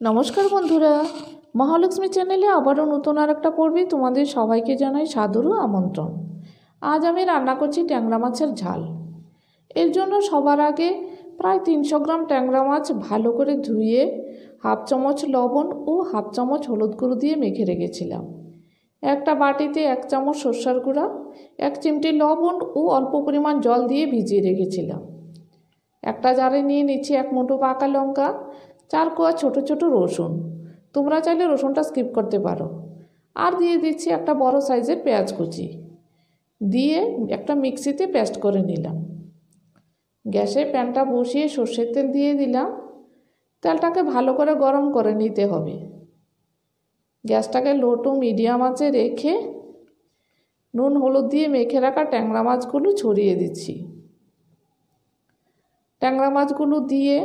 নমস্কার বন্ধুরা, মহালক্ষ্মী চ্যানেলে আবারও নতুন আর একটা পর্বে তোমাদের সবাইকে জানাই সাদর আমন্ত্রণ। আজ আমি রান্না করছি ট্যাংরা মাছের ঝাল। এর জন্য সবার আগে প্রায় 300 গ্রাম ট্যাংরা মাছ ভালো করে ধুয়ে হাফ চামচ লবণ ও হাফ চামচ হলুদ গুঁড়ো দিয়ে মেখে রেখেছিলাম। একটা বাটিতে 1 চামচ সরষের গুঁড়া, 1 চিমটি লবণ ও অল্প পরিমাণ জল দিয়ে ভিজিয়ে রেখেছিলাম। একটা জারে নিয়ে নিচ্ছি 1 মুঠো পাকা লঙ্কা, 4 কোয়া ছোট ছোট রসুন, তোমরা চাইলে রসুনটা স্কিপ করতে পারো। আর দিয়ে দিচ্ছি একটা বড় সাইজের পেঁয়াজ কুচি, দিয়ে একটা মিক্সিতে পেস্ট করে নিলাম। গ্যাসে প্যানটা বসিয়ে সর্ষের তেল দিয়ে দিলাম। তেলটাকে ভালো করে গরম করে নিতে হবে। গ্যাসটাকে লো টু মিডিয়াম আঁচে রেখে নুন হলুদ দিয়ে মেখে রাখা ট্যাংরা মাছগুলো ছড়িয়ে দিচ্ছি। ট্যাংরা মাছগুলো দিয়ে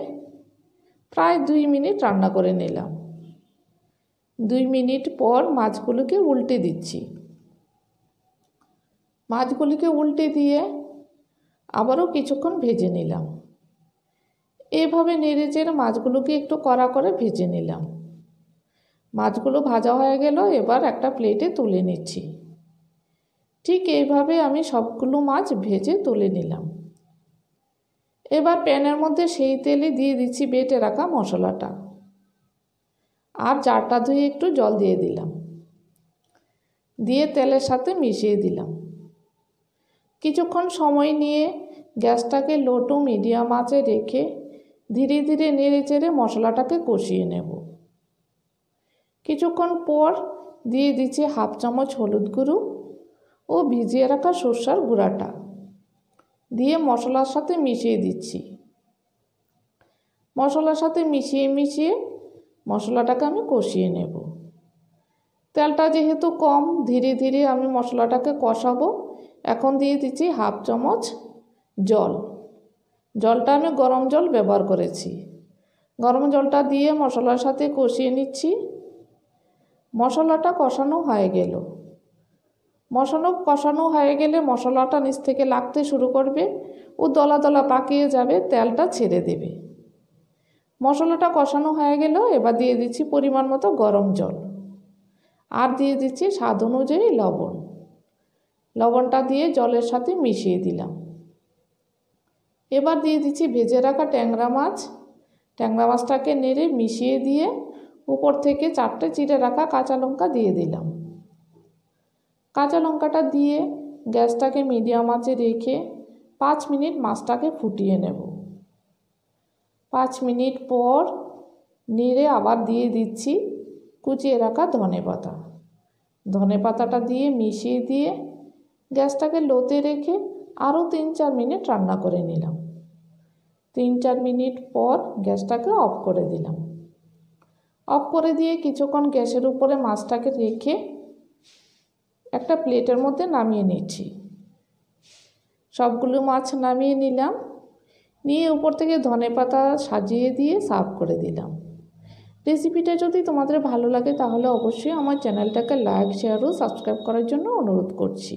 প্রায় 2 মিনিট রান্না করে নিলাম। 2 মিনিট পর মাছগুলোকে উল্টে দিচ্ছি। মাছগুলিকে উল্টে দিয়ে আবারও কিছুক্ষণ ভেজে নিলাম। এভাবে নেড়েচেড়ে মাছগুলোকে একটু কড়া করে ভেজে নিলাম। মাছগুলো ভাজা হয়ে গেল, এবার একটা প্লেটে তুলে নিচ্ছি। ঠিক এইভাবে আমি সবগুলো মাছ ভেজে তুলে নিলাম। এবার প্যানের মধ্যে সেই তেলে দিয়ে দিচ্ছি বেটে রাখা মশলাটা, আর জারটা ধুয়ে একটু জল দিয়ে দিলাম, দিয়ে তেলের সাথে মিশিয়ে দিলাম। কিছুক্ষণ সময় নিয়ে গ্যাসটাকে লো টু মিডিয়াম আঁচে রেখে ধীরে ধীরে নেড়ে চেড়ে মশলাটাকে কষিয়ে নেব। কিছুক্ষণ পর দিয়ে দিচ্ছি হাফ চামচ হলুদ গুঁড়ো ও ভিজিয়ে রাখা সরষের গুঁড়াটা, দিয়ে মশলার সাথে মিশিয়ে দিচ্ছি। মশলার সাথে মিশিয়ে মশলাটাকে আমি কষিয়ে নেব। তেলটা যেহেতু কম, ধীরে ধীরে আমি মশলাটাকে কষাবো। এখন দিয়ে দিচ্ছি হাফ চামচ জল। জলটা আমি গরম জল ব্যবহার করেছি। গরম জলটা দিয়ে মশলার সাথে কষিয়ে নিচ্ছি। মশলাটা কষানো হয়ে গেল। কষানো হয়ে গেলে মশলাটা নিচ থেকে লাগতে শুরু করবে ও দলা দলা পাকিয়ে যাবে, তেলটা ছেড়ে দেবে। মশলাটা কষানো হয়ে গেল, এবার দিয়ে দিচ্ছি পরিমাণ মতো গরম জল, আর দিয়ে দিচ্ছি স্বাদ অনুযায়ী লবণ। লবণটা দিয়ে জলের সাথে মিশিয়ে দিলাম। এবার দিয়ে দিচ্ছি ভেজে রাখা ট্যাংরা মাছ। ট্যাংরা মাছটাকে নেড়ে মিশিয়ে দিয়ে উপর থেকে 4টে চিড়ে রাখা কাঁচা লঙ্কা দিয়ে দিলাম। কাঁচা লঙ্কাটা দিয়ে গ্যাসটাকে মিডিয়াম আঁচে রেখে 5 মিনিট মাছটাকে ফুটিয়ে নেব। 5 মিনিট পর নেড়ে আবার দিয়ে দিচ্ছি কুচিয়ে রাখা ধনেপাতা। ধনেপাতাটা দিয়ে মিশিয়ে দিয়ে গ্যাসটাকে লোতে রেখে আরও 3-4 মিনিট রান্না করে নিলাম। 3-4 মিনিট পর গ্যাসটাকে অফ করে দিলাম। অফ করে দিয়ে কিছুক্ষণ গ্যাসের উপরে মাছটাকে রেখে একটা প্লেটের মধ্যে নামিয়ে নিচ্ছি। সবগুলো মাছ নামিয়ে নিলাম, নিয়ে উপর থেকে ধনেপাতা সাজিয়ে দিয়ে সার্ভ করে দিলাম। রেসিপিটা যদি তোমাদের ভালো লাগে তাহলে অবশ্যই আমার চ্যানেলটাকে লাইক, শেয়ার ও সাবস্ক্রাইব করার জন্য অনুরোধ করছি।